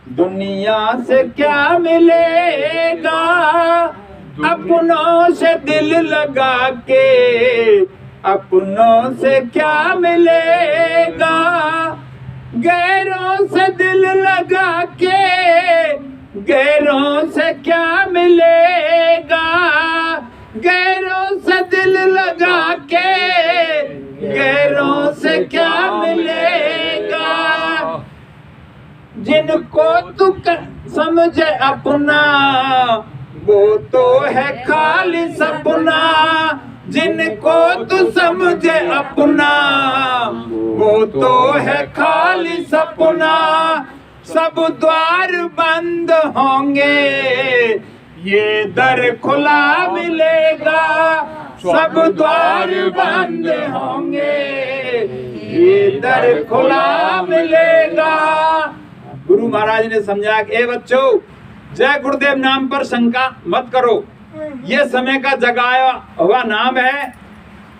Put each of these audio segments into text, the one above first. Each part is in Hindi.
दुनिया से क्या मिलेगा, अपनों से दिल लगा के, अपनों से क्या मिलेगा, गैरों से दिल लगा के, गैरों से क्या मिलेगा, गैरों से दिल लगा के, गैरों से क्या मिलेगा। जिनको तू समझे अपना, वो तो है खाली सपना। जिनको तू समझे अपना, वो तो है खाली सपना। सब द्वार बंद होंगे, ये दर खुला मिलेगा। सब द्वार बंद होंगे, ये दर खुला मिलेगा। गुरु महाराज ने समझाया कि ए बच्चों, जय गुरुदेव नाम पर शंका मत करो, ये समय का जगाया हुआ नाम है।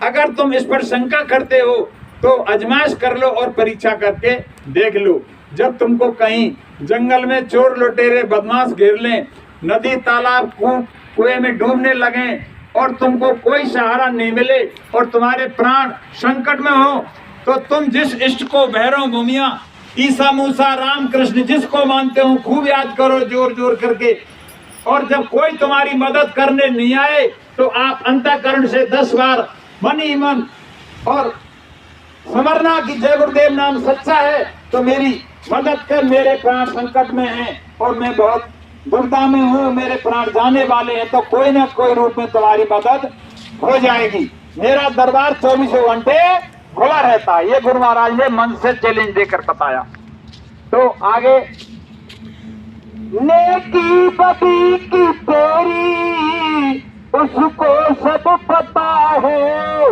अगर तुम इस पर शंका करते हो तो आजमाइश कर लो और परीक्षा करके देख लो। जब तुमको कहीं जंगल में चोर लुटेरे बदमाश घेर लें, नदी तालाब कुएं में डूबने लगे और तुमको कोई सहारा नहीं मिले और तुम्हारे प्राण संकट में हो, तो तुम जिस इष्ट को भैरव भूमिया ईसा मूसा राम कृष्ण जिसको मानते हो खूब याद करो जोर जोर करके। और जब कोई तुम्हारी मदद करने नहीं आए तो आप अंतःकरण से 10 बार मन ही मन और समरना की जय गुरुदेव नाम सच्चा है तो मेरी मदद कर, मेरे प्राण संकट में हैं और मैं बहुत दुविधा में हूँ, मेरे प्राण जाने वाले हैं, तो कोई ना कोई रूप में तुम्हारी मदद हो जाएगी। मेरा दरबार 24 घंटे खुला रहता है। ये गुरु महाराज ने मन से चैलेंज देकर बताया। तो आगे, नेकी बदी की तेरी उसको सब पता है,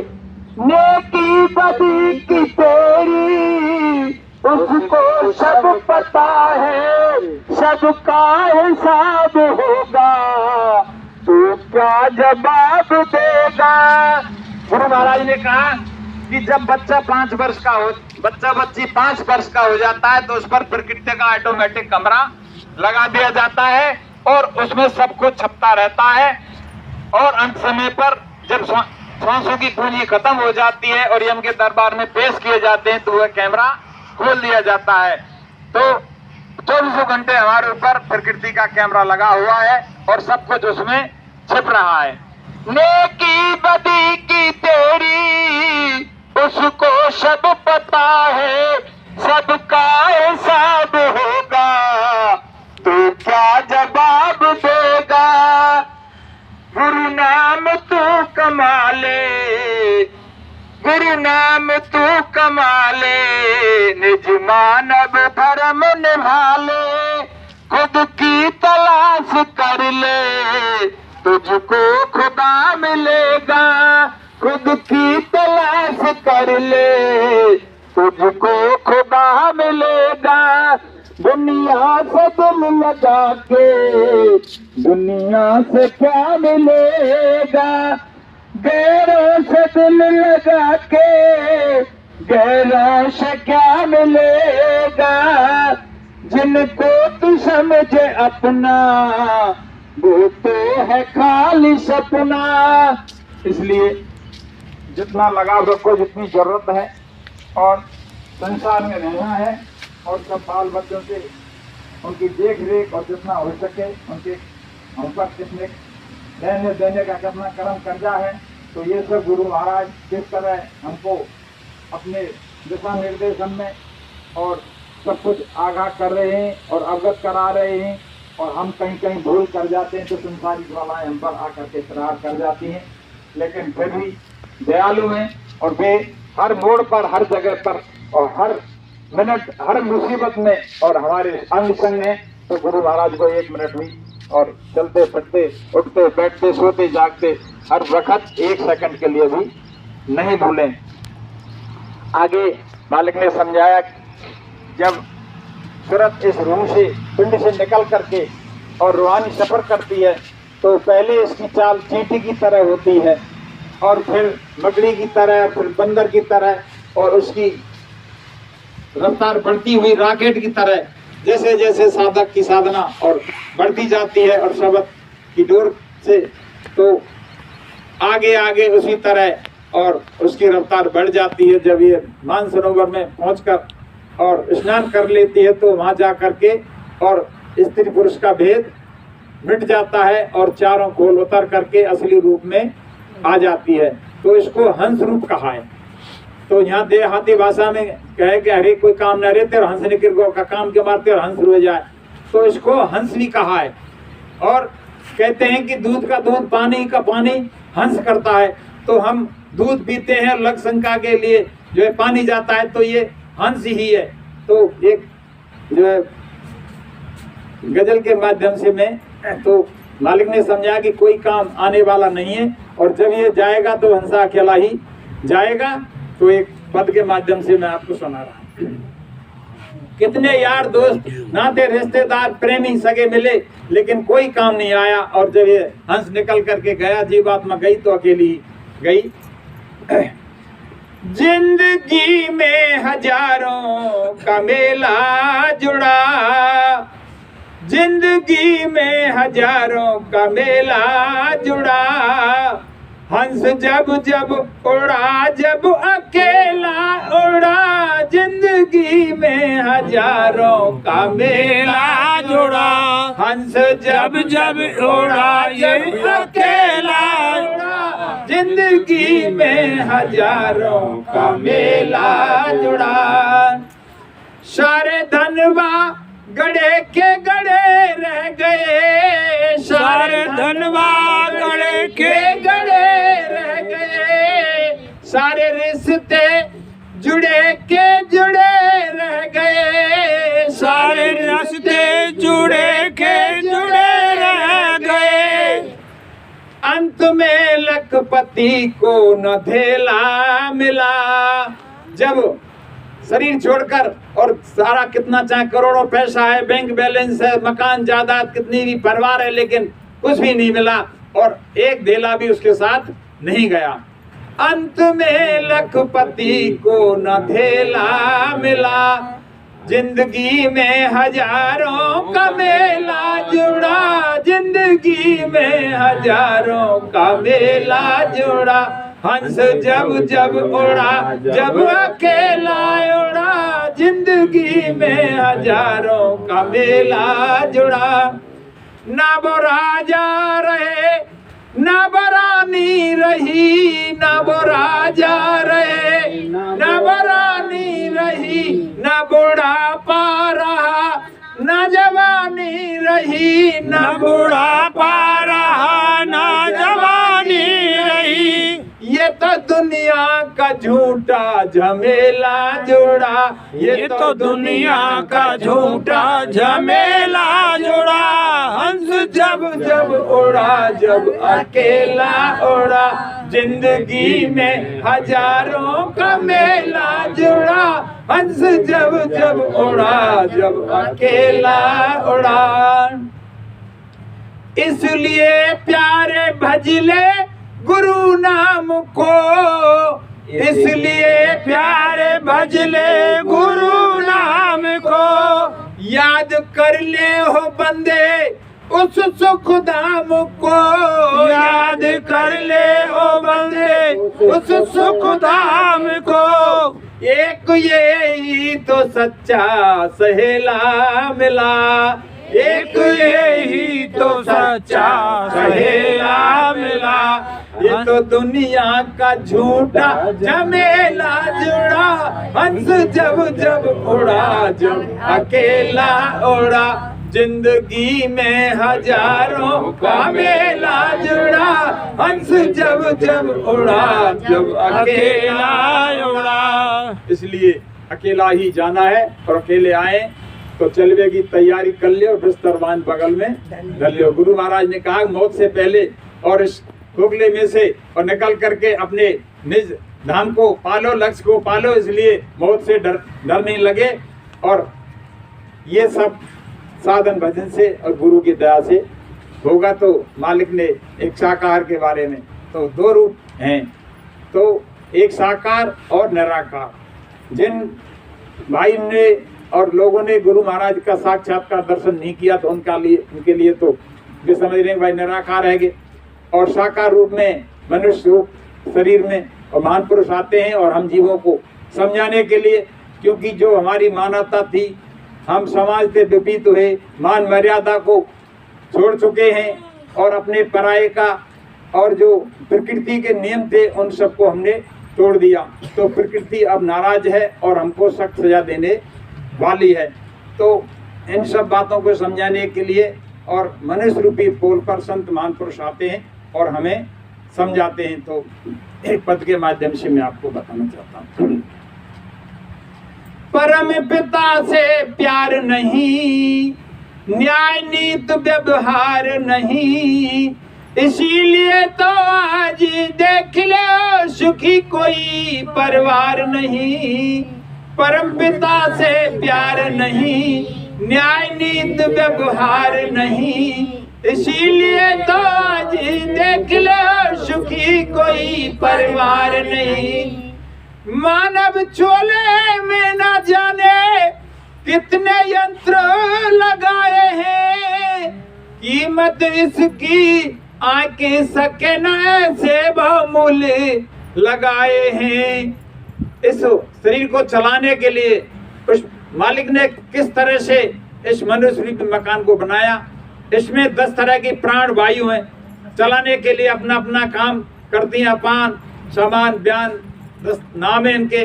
नेकी बदी की तेरी उसको सब पता है, सबका हिसाब होगा तू क्या जवाब देगा। गुरु महाराज ने कहा कि जब बच्चा 5 वर्ष का हो, बच्ची 5 वर्ष का हो जाता है तो उस पर प्रकृति का ऑटोमेटिक कैमरा लगा दिया जाता है और उसमें सब कुछ छपता रहता है। और अंत समय पर जब सांसों की पूंजी खत्म हो जाती है और यम के दरबार में पेश किए जाते हैं तो वह कैमरा खोल दिया जाता है। तो 24 घंटे हमारे ऊपर प्रकृति का कैमरा लगा हुआ है और सब कुछ उसमें छिप रहा है। नेकी बदी की तेरी उसको सब पता है, सबका हिसाब होगा तू क्या जवाब देगा। गुरु नाम तू कमा ले, गुरु नाम तू कमा ले, निज मानव धर्म निभा ले, खुद की तलाश कर ले तुझको खुदा मिलेगा, खुद की तलाश कर ले तुझको खुदा मिलेगा। दुनिया से दिल लगा के, दुनिया से क्या मिलेगा, गैरों से दिल लगा के, गैरों से क्या मिलेगा। जिनको तू समझे अपना, वो तो है खाली सपना। इसलिए जितना लगाव रखो, जितनी जरूरत है और संसार में रहना है और सब बाल बच्चों से उनकी देख रेख और जितना हो सके उनके हम पर किसने रहने देने का कितना कर्म कर्जा है। तो ये सब गुरु महाराज किस तरह हमको अपने दिशा निर्देशन में और सब कुछ आगाह कर रहे हैं और अवगत करा रहे हैं। और हम कहीं कहीं भूल कर जाते हैं तो संसारी ज्वालाएं हम पर आकर के प्रहार कर जाती हैं, लेकिन फिर भी दयालु हैं और वे हर मोड़ पर, हर जगह पर और हर मिनट, हर मुसीबत में और हमारे अंग संग हैं। तो गुरु महाराज को 1 मिनट भी और चलते फिरते, उठते बैठते, सोते जागते हर वक्त 1 सेकंड के लिए भी नहीं भूलें। आगे मालिक ने समझाया, जब सूरत इस रूह से, पिंड से निकल करके और रूहानी सफर करती है तो पहले इसकी चाल चींटी की तरह होती है और फिर मकड़ी की तरह, फिर बंदर की तरह और उसकी रफ्तार बढ़ती हुई रॉकेट की तरह जैसे जैसे साधक की साधना और बढ़ती जाती है और शब्द की डोर से, तो आगे आगे उसी तरह और उसकी रफ्तार बढ़ जाती है। जब ये मानसरोवर में पहुंचकर और स्नान कर लेती है तो वहां जा करके और स्त्री पुरुष का भेद मिट जाता है और चारों खोल उतर करके असली रूप में आ जाती है। तो इसको हंस रूप कहा है। तो यहाँ देहाती भाषा में कहे कि अरे कोई काम न रहते और हंस निकल गो का काम के मारते और हंस रुए जाए, तो इसको हंस भी कहा है। और कहते हैं कि दूध का दूध, पानी का पानी हंस करता है। तो हम दूध पीते हैं लग शंका के लिए, जो है पानी जाता है तो ये हंस ही है। तो एक जो है गजल के माध्यम से मैं तो मालिक ने समझा कि कोई काम आने वाला नहीं है और जब ये जाएगा तो हंसा अकेला ही जाएगा। तो एक पद के माध्यम से मैं आपको सुना रहा हूँ। कितने यार दोस्त नाते रिश्तेदार प्रेमी सगे मिले, लेकिन कोई काम नहीं आया। और जब ये हंस निकल करके गया, जीवात्मा गई तो अकेली गई। जिंदगी में हजारों का मेला जुड़ा, जिंदगी में हजारों का मेला जुड़ा। हंस जब जब उड़ा, जब अकेला उड़ा, जिंदगी में हजारों का मेला जुड़ा। हंस जब जब उड़ा, जब अकेला उड़ा, जिंदगी में हजारों का मेला जुड़ा। सारे धनवा गड़े के गड़े रह गए, सारे धनवा गड़े के गड़े रह गए। सारे रिश्ते जुड़े के जुड़े रह गए, सारे रिश्ते जुड़े के जुड़े रह गए। अंत में लखपति को न धेला मिला। जब शरीर छोड़कर और सारा कितना चाहे करोड़ों पैसा है, बैंक बैलेंस है, मकान जायदाद कितनी भी परिवार है, लेकिन कुछ भी नहीं मिला और एक धेला भी उसके साथ नहीं गया। अंत में लखपति को न धेला मिला। जिंदगी में हजारों का मेला जुड़ा, जिंदगी में हजारों का मेला जुड़ा। हंस जब जब उड़ा, जब अकेला उड़ा, जिंदगी में हजारों का मेला जुड़ा। ना वो राजा रहे, ना वो रानी रही, ना वो राजा रहे, ना वो रानी रही। ना बुढ़ापा रहा, ना जवानी रही, ना बुढ़ापा रहा, ना जवानी रही। ये तो दुनिया का झूठा झमेला जुड़ा, ये तो दुनिया का झूठा झमेला जुड़ा। हंस जब जब उड़ा, जब अकेला उड़ा, जिंदगी में हजारों का मेला जुड़ा। हंस जब जब उड़ा, जब अकेला उड़ा। इसलिए प्यारे भजले गुरु नाम को, इसलिए प्यारे भजले गुरु नाम को। याद कर ले हो बंदे उस सुख धाम को, याद कर ले हो बंदे उस सुख धाम को। एक यही तो सच्चा सहेला मिला, एक यही तो सच्चा सहेला मिला। ये तो दुनिया का झूठा झमेला जुड़ा। हंस जब जब उड़ा, जब अकेला उड़ा, जिंदगी में हजारों का मेला जुड़ा। हंस जब जब उड़ा, जब अकेला उड़ा। इसलिए अकेला ही जाना है और अकेले आए तो चलवे की तैयारी कर लियो, बिस्तर बांध बगल में धर लियो। गुरु महाराज ने कहा मौत से पहले और इस खोखले में से और निकल करके अपने निज धाम को पालो, लक्ष्य को पालो। इसलिए मौत से डरने लगे और ये सब साधन भजन से और गुरु की दया से होगा। तो मालिक ने एक साकार के बारे में, तो दो रूप हैं, तो एक साकार और निराकार। जिन भाई ने और लोगों ने गुरु महाराज का साक्षात्कार दर्शन नहीं किया तो उनके लिए तो वे समझ रहे हैं भाई निराकार रहेंगे। और साकार रूप में मनुष्य रूप शरीर में और महान पुरुष आते हैं और हम जीवों को समझाने के लिए, क्योंकि जो हमारी मानवता थी, हम समाज से विपरीत हुए, मान मर्यादा को छोड़ चुके हैं और अपने पराये का और जो प्रकृति के नियम थे उन सबको हमने तोड़ दिया। तो प्रकृति अब नाराज है और हमको सख्त सजा देने वाली है। तो इन सब बातों को समझाने के लिए और मनुष्य रूपी पोल पर संत महान पुरुष आते हैं और हमें समझाते हैं। तो एक पद के माध्यम से मैं आपको बताना चाहता हूँ। परम पिता से प्यार नहीं, न्याय नीति व्यवहार नहीं, इसीलिए तो आज देख लो सुखी कोई परिवार नहीं। परम पिता से प्यार नहीं, न्याय नीति व्यवहार नहीं, इसीलिए तो आज देख लो सुखी कोई परिवार नहीं। मानव चोले में न जाने कितने यंत्र लगाए हैं, कीमत इसकी आके सके न ऐसे बहुमूल्य लगाए हैं। इस शरीर को चलाने के लिए उस मालिक ने किस तरह से इस मनुष्य रूपी मकान को बनाया। इसमें 10 तरह की प्राण वायु हैं, चलाने के लिए अपना अपना काम करती हैं। अपान, समान, व्यान 10 नाम है इनके,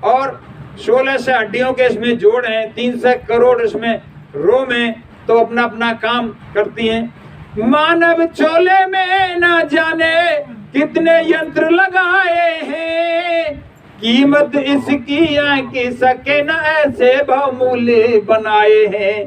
और 16 से हड्डियों के इसमें जोड़ हैं, 300 करोड़ इसमें रोम हैं, तो अपना अपना काम करती हैं। मानव चोले में न जाने कितने यंत्र लगाए हैं, कीमत इसकी आके सके न ऐसे बहुमूल्य बनाए हैं।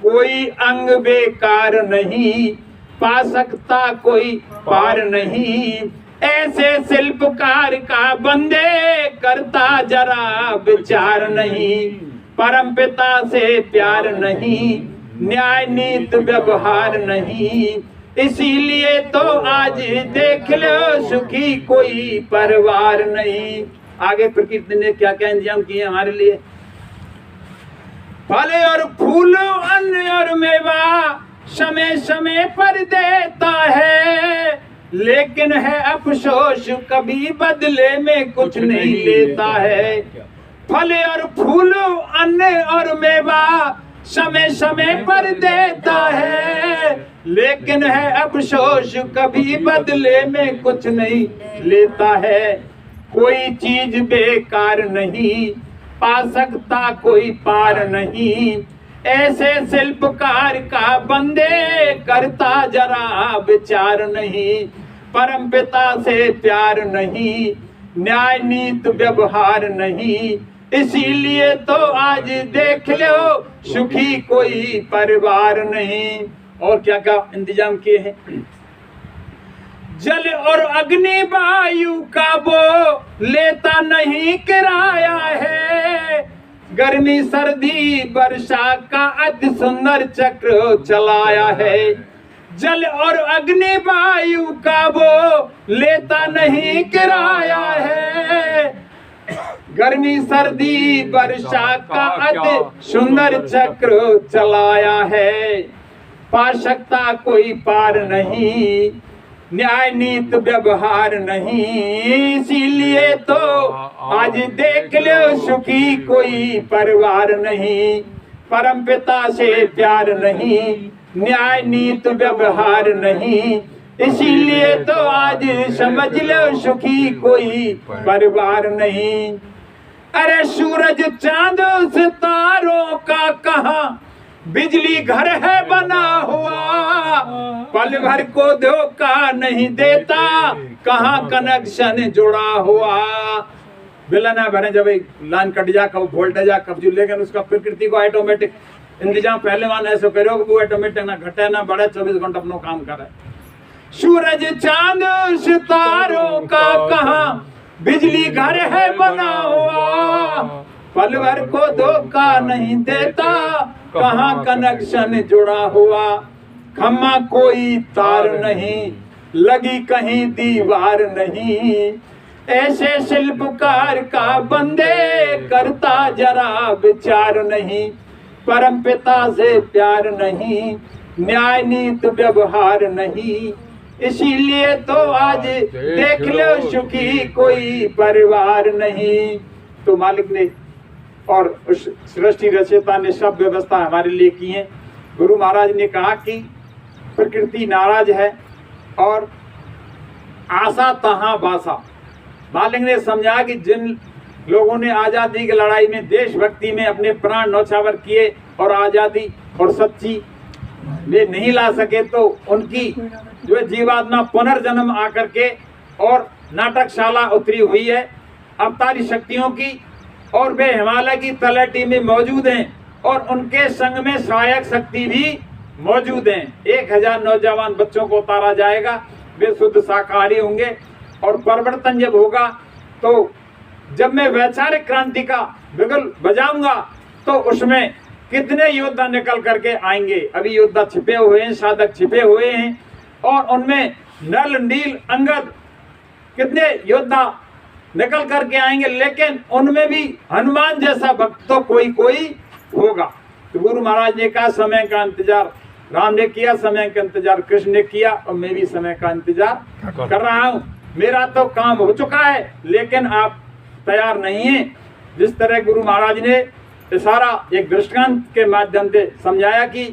कोई अंग बेकार नहीं, पा सकता कोई पार नहीं, ऐसे शिल्पकार का बंदे करता जरा विचार नहीं। परम पिता से प्यार नहीं, न्याय नीति व्यवहार नहीं, इसीलिए तो आज देख लो सुखी कोई परिवार नहीं। आगे प्रकृति ने क्या क्या इंतजाम किए हमारे लिए। फल और फूल, अन्न और मेवा समय समय पर देता है, लेकिन है अफसोस कभी बदले में कुछ नहीं लेता है। फल और फूल, अन्न और मेवा समय समय पर देता है, लेकिन है अफसोस कभी बदले में कुछ नहीं लेता है। कोई चीज बेकार नहीं, पा सकता कोई पार नहीं, ऐसे शिल्पकार का बंदे करता जरा विचार नहीं। परम पिता से प्यार नहीं, न्याय नीति व्यवहार नहीं, इसीलिए तो आज देख लो सुखी कोई परिवार नहीं। और क्या क्या इंतजाम किए हैं। जल और अग्नि वायु का वो लेता नहीं किराया है, गर्मी सर्दी वर्षा का अति सुंदर चक्र चलाया है। जल और अग्नि वायु का वो लेता नहीं किराया है, गर्मी सर्दी वर्षा का अति सुंदर चक्र चलाया है। पा सकता कोई पार नहीं, न्याय नीति व्यवहार नहीं, इसीलिए तो आज देख लो सुखी कोई परिवार नहीं। परम पिता से प्यार नहीं, न्याय नीति व्यवहार नहीं, इसीलिए तो आज समझ लो सुखी कोई परिवार नहीं। अरे सूरज चांद सितारों का कहाँ बिजली घर है बना हुआ, पल भर को धोखा नहीं देता, कहाँ कनेक्शन जुड़ा हुआ। बिल ना भरे जब लाइन कट जा, कब वोल्टेज जा, कब जुड़, लेकिन उसका प्रकृति को ऑटोमेटिक इंतजाम पहले मान ऐसे करो कि वो ऑटोमेटिक ना घटे ना बढ़े, 24 घंटा अपना काम करे। सूरज चांद सितारों का कहाँ बिजली घर है बना हुआ, पल भर को धोखा नहीं देता, कहाँ कनेक्शन जुड़ा हुआ। खम्मा कोई तार नहीं, लगी कहीं दीवार नहीं, ऐसे शिल्पकार का बंदे करता जरा विचार नहीं, परम पिता से प्यार नहीं, न्याय नीति व्यवहार नहीं, इसीलिए तो आज देख लो सुखी कोई परिवार नहीं। तो मालिक ने और उस सृष्टि रचयिता ने सब व्यवस्था हमारे लिए की है। गुरु महाराज ने कहा कि प्रकृति नाराज है और आशा तहाँ बासा। मालिक ने समझा कि जिन लोगों ने आज़ादी की लड़ाई में देशभक्ति में अपने प्राण न्यौछावर किए और आज़ादी और सच्ची वे नहीं ला सके, तो उनकी जो है जीवात्मा पुनर्जन्म आकर के और नाटकशाला उतरी हुई है अवतारी शक्तियों की, और वे हिमालय की तलहटी में मौजूद हैं और उनके संग में सहायक शक्ति भी मौजूद हैं। 1000 नौजवान बच्चों को उतारा जाएगा, वे शुद्ध शाकाहारी होंगे। और परिवर्तन जब होगा तो जब मैं वैचारिक क्रांति का बिगुल बजाऊंगा तो उसमें कितने योद्धा निकल करके आएंगे। अभी योद्धा छिपे हुए हैं, साधक छिपे हुए हैं, और उनमें नल नील अंगद कितने योद्धा निकल करके आएंगे, लेकिन उनमें भी हनुमान जैसा भक्त तो कोई कोई होगा। तो गुरु महाराज ने कहा समय का इंतजार राम ने किया, समय का इंतजार कृष्ण ने किया, और मैं भी समय का इंतजार कर रहा हूँ। मेरा तो काम हो चुका है, लेकिन आप तैयार नहीं हैं। जिस तरह गुरु महाराज ने सारा एक दृष्टांत के माध्यम से समझाया कि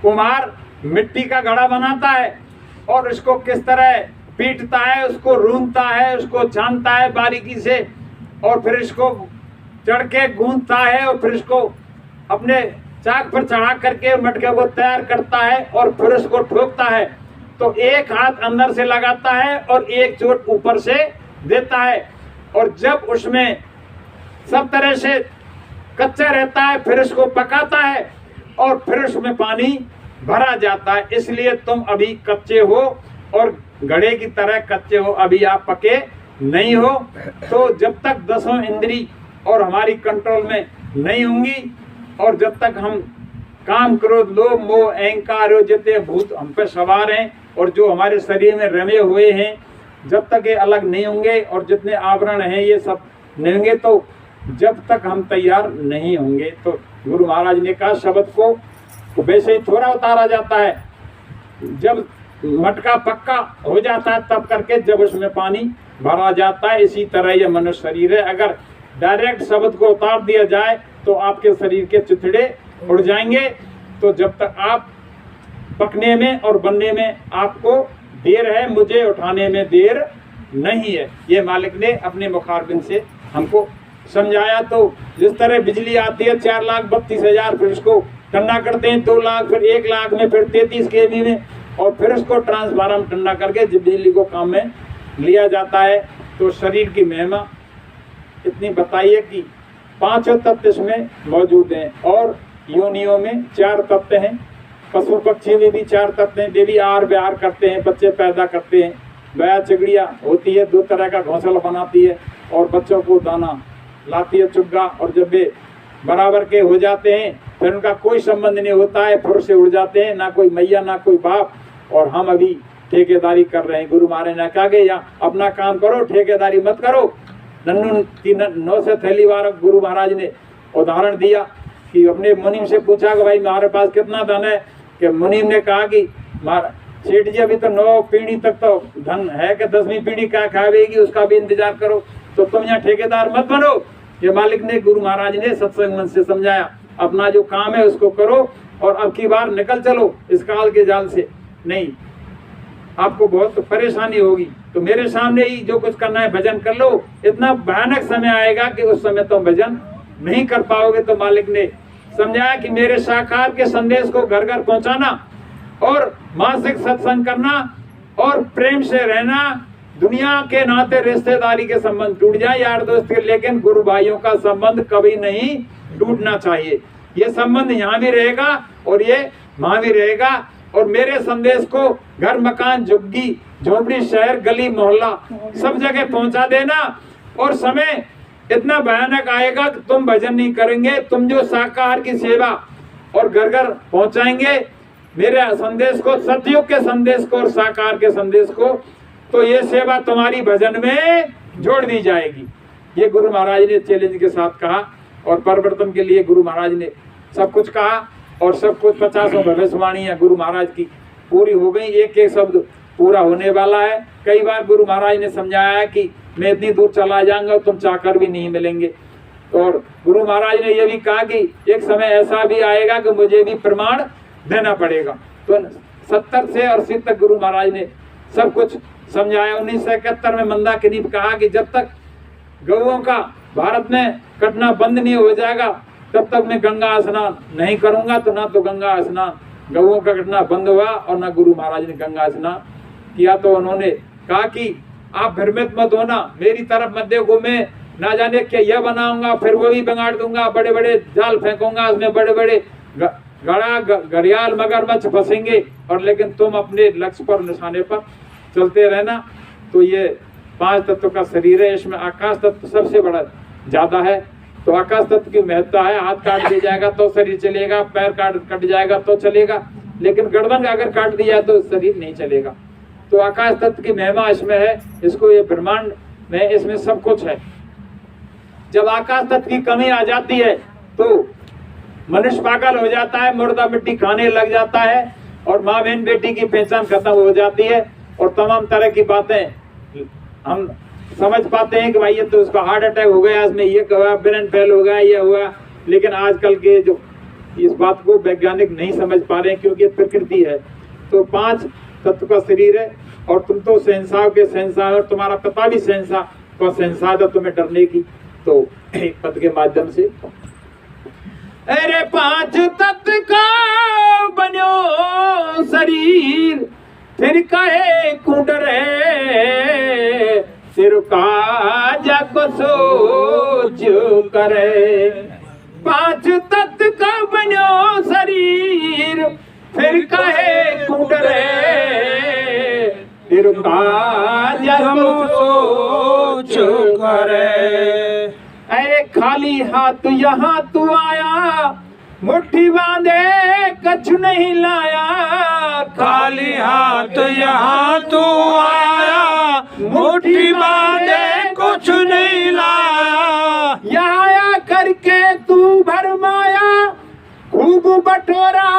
कुम्हार मिट्टी का घड़ा बनाता है और इसको किस तरह पीटता है, उसको रूंधता है, उसको छानता है बारीकी से, और फिर इसको चढ़ के गूंथता है, और फिर इसको अपने चाक पर चढ़ा करके मटके को तैयार करता है और फिर उसको ठोकता है। तो एक हाथ अंदर से लगाता है और एक चोट ऊपर से देता है, और जब उसमें सब तरह से कच्चा रहता है फिर इसको पकाता है और फिर उसमें पानी भरा जाता है। इसलिए तुम अभी कच्चे हो और घड़े की तरह कच्चे हो, अभी आप पके नहीं हो। तो जब तक 10 इंद्री और हमारी कंट्रोल में नहीं होंगी, और जब तक हम काम क्रोध लोभ मोह अहंकार जितने भूत हम पे सवार हैं और जो हमारे शरीर में रमे हुए हैं, जब तक ये अलग नहीं होंगे और जितने आवरण हैं ये सब नहीं होंगे, तो जब तक हम तैयार नहीं होंगे। तो गुरु महाराज ने कहा शब्द को वैसे ही थोड़ा उतारा जाता है, जब मटका पक्का हो जाता है तब करके जब उसमें पानी भरा जाता है। इसी तरह ये मनुष्य शरीर है, अगर डायरेक्ट शब्द को उतार दिया जाए तो आपके शरीर के चिथड़े उड़ जाएंगे। तो जब तक आप पकने में और बनने में आपको देर है, मुझे उठाने में देर नहीं है। ये मालिक ने अपने मुखारबिन से हमको समझाया। तो जिस तरह बिजली आती है 4,32,000, फिर उसको ठंडा करते हैं 2 लाख, फिर 1 लाख में, फिर 33 kV में, और फिर उसको ट्रांसफार्मर ठंडा करके बिजली को काम में लिया जाता है। तो शरीर की महिमा इतनी बताइए कि 5 तत्व इसमें मौजूद हैं, और योनियों में 4 तत्व हैं। पशु पक्षी में भी 4 तत्व हैं, वे भी आहार विहार करते हैं, बच्चे पैदा करते हैं। गाय चिड़िया होती है, 2 तरह का घोंसला बनाती है और बच्चों को दाना लाती है चुग्गा, और जब वे बराबर के हो जाते हैं फिर उनका कोई संबंध नहीं होता है, फुर से उड़ जाते हैं, ना कोई मैया ना कोई बाप। और हम अभी ठेकेदारी कर रहे हैं। गुरु महाराज ने कहा कि या अपना काम करो, ठेकेदारी मत करो। नन्नू की 9 से थैली बार गुरु महाराज ने उदाहरण दिया कि अपने मुनीम से पूछा कि भाई हमारे पास कितना धन है, कि मुनीम ने कहा कि सेठ जी अभी तो 9 पीढ़ी तक तो धन है, कि 10वीं पीढ़ी क्या खावेगी उसका भी इंतजार करो, तो तुम यहाँ ठेकेदार मत बनो। ये मालिक ने गुरु महाराज ने सत्संग मन से समझाया, अपना जो काम है उसको करो और अब की बार निकल चलो इस काल के जाल से, नहीं आपको बहुत परेशानी होगी। तो मेरे सामने ही जो कुछ करना है भजन कर लो। इतना भयानक समय आएगा कि उस समय तुम भजन नहीं कर पाओगे। तो मालिक ने समझाया कि मेरे साकार के संदेश को घर घर पहुंचाना और मासिक सत्संग करना और प्रेम से रहना। दुनिया के नाते रिश्तेदारी के संबंध टूट जाए यार दोस्त के, लेकिन गुरु भाइयों का संबंध कभी नहीं टूटना चाहिए। ये संबंध यहाँ भी रहेगा और ये वहाँ भी रहेगा। और मेरे संदेश को घर मकान झुग्गी झोपड़ी शहर गली मोहल्ला सब जगह पहुंचा देना। और समय इतना भयानक आएगा कि तुम भजन नहीं करेंगे, तुम जो शाकाहार की सेवा और घर घर पहुंचाएंगे मेरे संदेश को, सतयुग के संदेश को और शाकाहार के संदेश को, तो ये सेवा तुम्हारी भजन में जोड़ दी जाएगी। ये गुरु महाराज ने चैलेंज के साथ कहा और परिवर्तन के लिए गुरु महाराज ने सब कुछ कहा और सब कुछ 50 भविष्यवाणियां गुरु महाराज की पूरी हो गई। एक एक शब्द पूरा होने वाला है। कई बार गुरु महाराज ने समझाया है कि मैं इतनी दूर चला जाऊंगा तुम चाहकर भी नहीं मिलेंगे। और गुरु महाराज ने यह भी कहा कि एक समय ऐसा भी आएगा कि मुझे भी प्रमाण देना पड़ेगा। तो 70 से 80 तक गुरु महाराज ने सब कुछ समझाया। 1971 में मंदाकिनी कहा कि जब तक गौओं का भारत में कटना बंद नहीं हो जाएगा तब तक मैं गंगा स्नान नहीं करूंगा। तो ना तो गंगा स्नान गौओं का कटना बंद हुआ और ना गुरु महाराज ने गंगा स्नान किया। तो उन्होंने कहा कि आप भ्रमित मत होना, मेरी तरफ मत देखो, मैं ना जाने क्या यह बनाऊंगा फिर वो भी बिगाड़ दूंगा, बड़े बड़े जाल फेंकूंगा, उसमें बड़े बड़े गड़ा घड़ियाल मगरमच्छ फंसेंगे और लेकिन तुम अपने लक्ष्य पर निशाने पर चलते रहना। तो ये 5 तत्व का शरीर है, इसमें आकाश तत्व सबसे बड़ा ज्यादा है। तो आकाश तत्व की महत्ता है, हाथ काट दिया जाएगा तो शरीर चलेगा, पैर कट जाएगा तो चलेगा, लेकिन गर्दन अगर काट दिया तो शरीर नहीं चलेगा। तो आकाश तत्व की महिमा इसमें है, इसको ये ब्रह्मांड में इसमें सब कुछ है। जब आकाश तत्व की कमी आ जाती है तो मनुष्य पागल हो जाता है, मुर्दा मिट्टी खाने लग जाता है और माँ बहन बेटी की पहचान खत्म हो जाती है और तमाम तरह की बातें हम समझ पाते हैं कि भाई ये तो उसका हार्ट अटैक हो गया, इसमें ये हुआ, ब्रेन फेल हो गया, ये हुआ। लेकिन आजकल के जो इस बात को वैज्ञानिक नहीं समझ पा रहे हैं क्योंकि प्रकृति है। तो 5 तत्व का शरीर है और तुम तो शहंशाह के शहंशाह और तुम्हारा पिता भी शहंशाह का शहंशाह था तुम्हें डरने की। तो एक पद के माध्यम से अरे 5 तत्व का बन्यो शरीर फिर कहे कुंडर है, सिर का जग सोच करे। 5 तत्व का बन्यो शरीर फिर कहे कुंडर है, सिर का जग सोच करे। अरे खाली हाथ यहाँ तू आया, मुट्ठी बांधे कछु नहीं लाया। खाली हाथ यहाँ तू आया, मुट्ठी बांधे कुछ नहीं लाया। यहाँ आया करके तू भरमाया, खूब बटोरा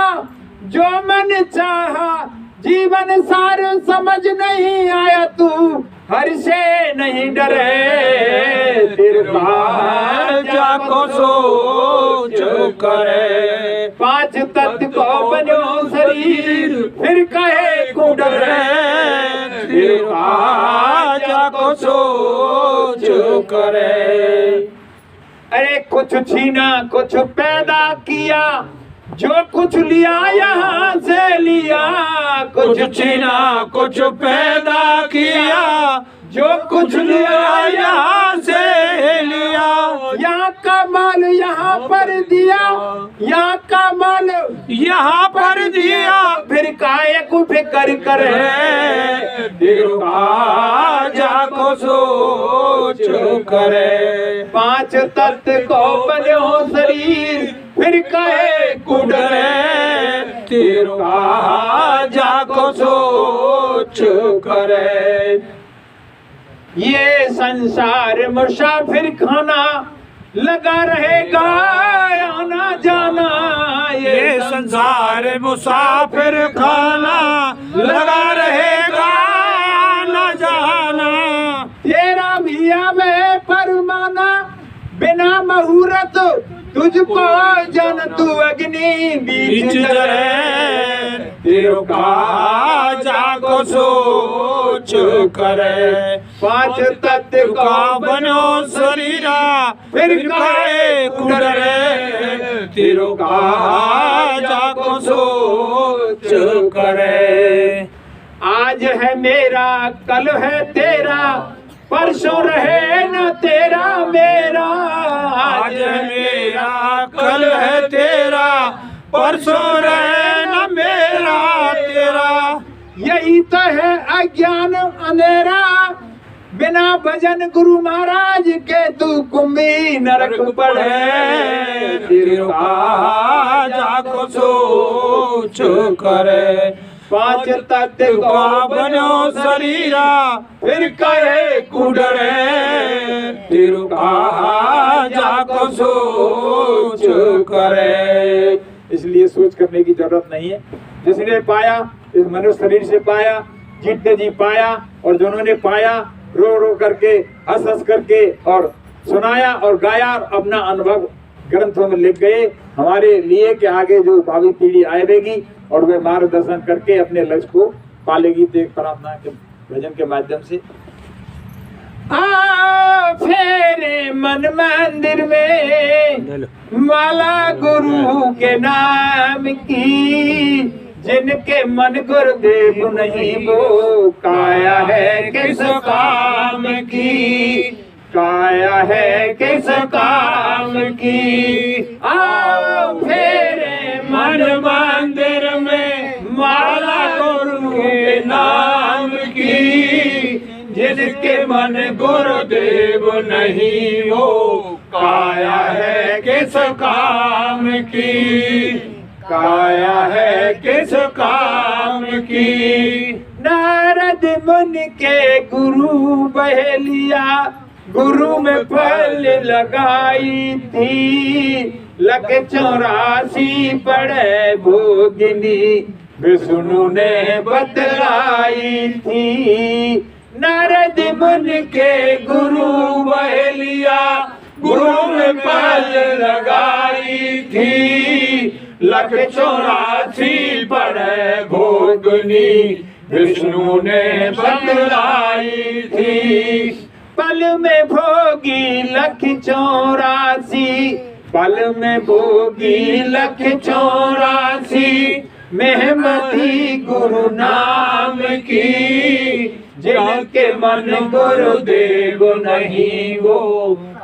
जो मन चाहा। जीवन सार समझ नहीं आया, तू हर से नहीं डरे, तिरका जाको सोच करे। 5 तत्व को बन्यो शरीर फिर कहे कुंडर है, तिरका जाको सोच करे। अरे कुछ छीना कुछ पैदा किया, जो कुछ लिया यहाँ से लिया। कुछ छीना कुछ पैदा किया, जो कुछ लिया यहाँ से लिया। यहाँ का माल यहाँ पर दिया, यहाँ का माल यहाँ पर दिया, फिर काहे को फिकर करे, दिलका जाको सोच करे। 5 तत्व को बन्यो शरीर फिर कहे कुंडर है, तिरका जाको सोच करे। ये संसार मुसाफिर खाना लगा रहेगा आना जाना। ये संसार मुसाफिर खाना लगा रहेगा आना जाना। तेरा भी आवे परमाना, बिना मुहूर्त तुझको जन तू अग्नि बीच जले। तिरका जाको सोच करे। 5 तत्व का बनो शरीरा फिर कहे कुंडरे, तिरका जाको सोच करे। आज है मेरा कल है तेरा, परसों रहे न तेरा मेरा। आज है मेरा कल है तेरा, परसों रहे न मेरा तेरा। यही तो है अज्ञान अंधेरा, बिना भजन गुरु महाराज के तू कुंभी नरक पड़े। तिरका जाको सोच करे। पांच तत्व को बनो शरीरा फिर कहे कुडरे तिरु कहा जाको सोच करे। इसलिए सोच करने की जरूरत नहीं है। जिसने पाया इस मनुष्य शरीर से पाया, जीतने जी पाया, और जिन्होंने पाया रो रो करके हंस हंस करके और सुनाया और गाया और अपना अनुभव ग्रंथों में लिख गए हमारे लिए कि आगे जो भावी पीढ़ी आएगी और वे मार्गदर्शन करके अपने लक्ष्य को पालेगी। तो एक प्रार्थना के भजन के माध्यम से फेरे मन मंदिर में माला गुरु के नाम की, जिनके मन गुरुदेव नहीं वो काया है किस काम की, काया है किस काम की। आओ फेरे मन मंदिर में माला गुरु के नाम की, जिनके मन गुरुदेव नहीं वो काया है किस काम की, काया है किस काम की। नारद मुनि के गुरु बहेलिया गुरु में फल लगाई थी, लख 84 पड़े भोगिनी विष्णु ने बतलाई थी। नारद मुनि के गुरु बहेलिया गुरु में फल लगाई थी, लख 84 पड़े भोगनी विष्णु ने बतलाई थी। पल में भोगी लख 84, पल में भोगी लख 84, मेहमती गुरु नाम की, जिनके मन गुरुदेव नहीं वो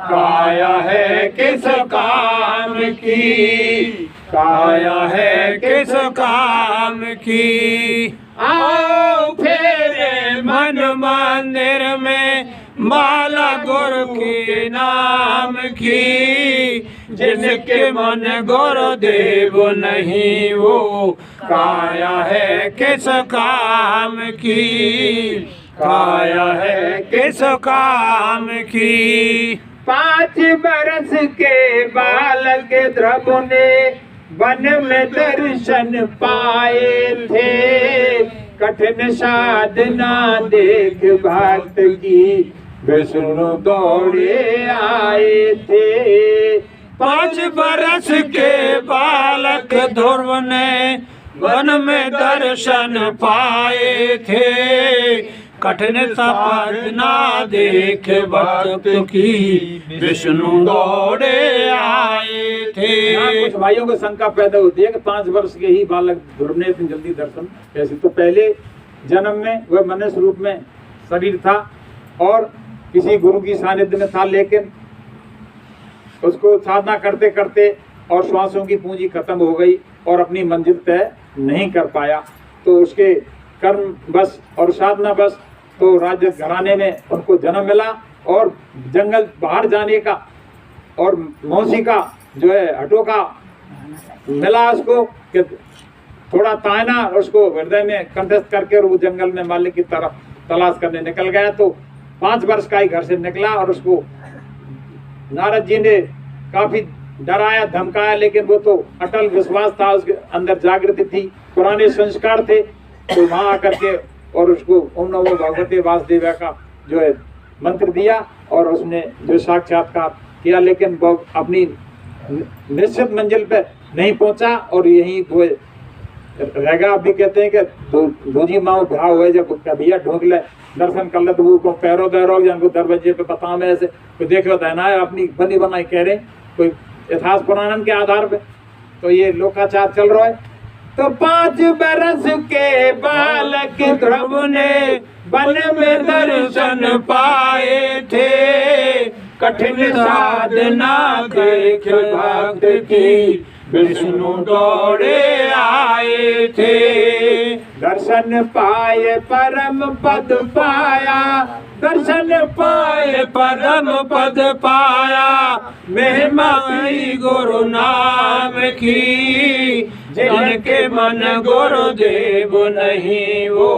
काया है किस काम की, काया है किस काम की। आओ फेरे मन मंदिर में माला गुरु के नाम की, जिनके मन गुरुदेव नहीं वो काया है किस काम की, काया है किस काम की। 5 बरस के बालक ध्रुव ने वन में दर्शन पाए थे, कठिन साधना देख भक्त की विष्णु दौड़े आए थे। 5 बरस के बालक ध्रुव ने वन में दर्शन पाए थे, कठिन साधना देख भक्त की विष्णु दौड़े आए थे। कुछ भाइयों को शंका पैदा होती है कि 5 वर्ष के ही बालक ध्रुव ने इतनी जल्दी दर्शन कैसे। तो पहले जन्म में वह मनुष्य रूप में शरीर था और किसी गुरु की सानिध्य में था, लेकिन उसको साधना करते करते और श्वासों की पूंजी खत्म हो गई और अपनी मंजिल तय नहीं कर पाया। तो उसके कर्म बस और साधना बस तो राज्य घराने में उनको जन्म मिला और जंगल बाहर जाने का और मौसी का जो है हटो का मिला उसको कि थोड़ा तायना उसको हृदय में कंठस्थ करके और वो जंगल में मालिक की तरफ तलाश करने निकल गया। तो 5 वर्ष का ही घर से निकला और उसको नारद जी ने काफी डराया धमकाया, लेकिन वो तो अटल विश्वास था, उसके अंदर जागृति थी, पुराने संस्कार थे। तो वहां आकर के और उसको ओम नमो भगवते वासुदेवाय का जो है मंत्र दिया और उसने जो साक्षात्कार किया, लेकिन वो अपनी निश्चित मंजिल पे नहीं पहुंचा और यही वो रहेगा। अभी कहते हैं कि दूजी माओ भा हुए जब भैया ढूंढ ले दर्शन कर ले तो वो पैरों दैरों जिनको दरवाजे पे पता में ऐसे कोई देख लो है ना अपनी बनी बनाई कह रहे कोई यथार्थ पुराण के आधार पे। तो ये लोकाचार चल रहा है। तो 5 बरस के बालक ध्रुव ने वन में दर्शन पाए थे, कठिन साधना देख भक्त की विष्णु दौड़े आए थे। दर्शन पाए परम पद पाया, दर्शन पाए परम पद पाया, महिमा गुरु नाम की, जिनके मन गुरुदेव नहीं वो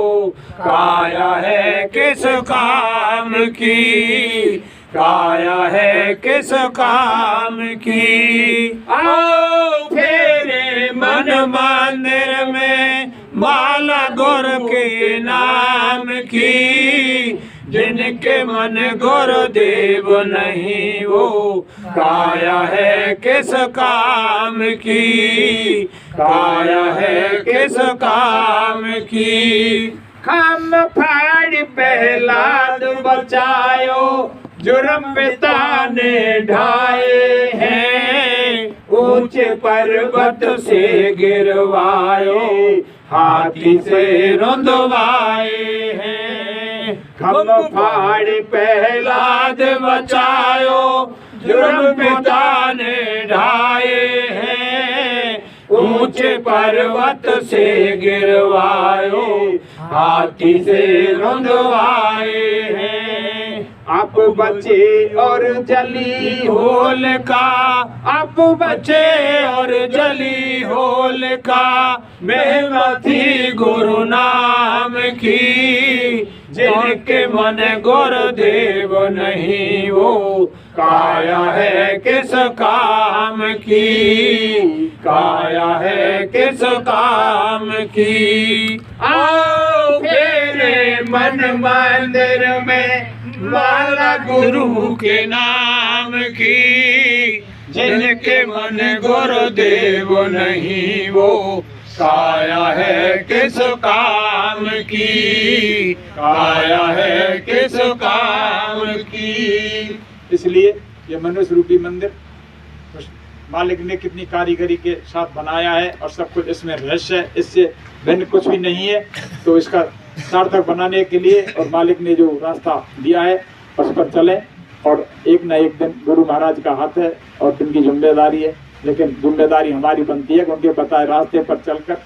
काया है किस काम की, काया है किस काम की। आओ फेरे मन मंदिर में माला गुरु के नाम की, जिनके मन गुरुदेव नहीं वो काया है किस काम की, काया है किस काम की। हम फाड़ प्रहलाद बचायो जुर्म पिता ने ढाए हैं, ऊंचे पर्वत से गिरवायो हाथी से रुंधवाए हैं। हम फाड़ प्रहलाद बचायो जुर्म पिता ने ढाए हैं, ऊंचे पर्वत से गिरवायो हाथी से रुंधवाए हैं। आप बचे और जली होलिका, आप बचे और जली होलिका, महिमा थी गुरु नाम की, जिनके मन गुरुदेव नहीं वो काया है किस काम की, काया है किस काम की। आओ फेरे मन मंदिर में माला गुरु के नाम की, जिनके मन गुरुदेव नहीं वो काया है किस काम की, काया है किस काम की। इसलिए ये मनुष्य रूपी मंदिर मालिक ने कितनी कारीगरी के साथ बनाया है और सब कुछ इसमें रहस्य है, इससे भिन्न कुछ भी नहीं है। तो इसका सार्थक बनाने के लिए और मालिक ने जो रास्ता दिया है उस पर चलें, और एक न एक दिन गुरु महाराज का हाथ है और उनकी जिम्मेदारी है, लेकिन जिम्मेदारी हमारी बनती है कि उनके बताए रास्ते पर चलकर